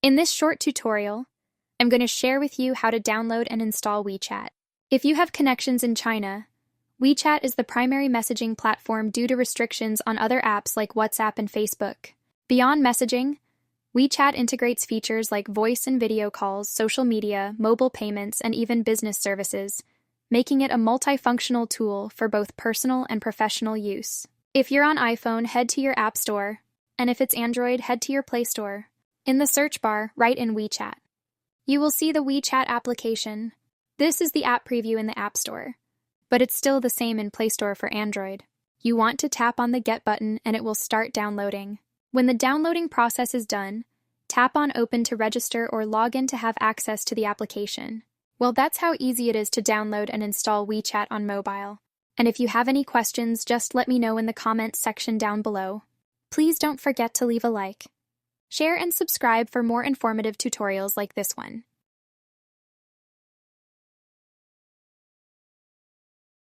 In this short tutorial, I'm going to share with you how to download and install WeChat. If you have connections in China, WeChat is the primary messaging platform due to restrictions on other apps like WhatsApp and Facebook. Beyond messaging, WeChat integrates features like voice and video calls, social media, mobile payments, and even business services, making it a multifunctional tool for both personal and professional use. If you're on iPhone, head to your App Store, and if it's Android, head to your Play Store. In the search bar, write in WeChat. You will see the WeChat application. This is the app preview in the App Store, but it's still the same in Play Store for Android. You want to tap on the Get button and it will start downloading. When the downloading process is done, tap on Open to register or log in to have access to the application. Well, that's how easy it is to download and install WeChat on mobile. And if you have any questions, just let me know in the comments section down below. Please don't forget to leave a like. Share and subscribe for more informative tutorials like this one.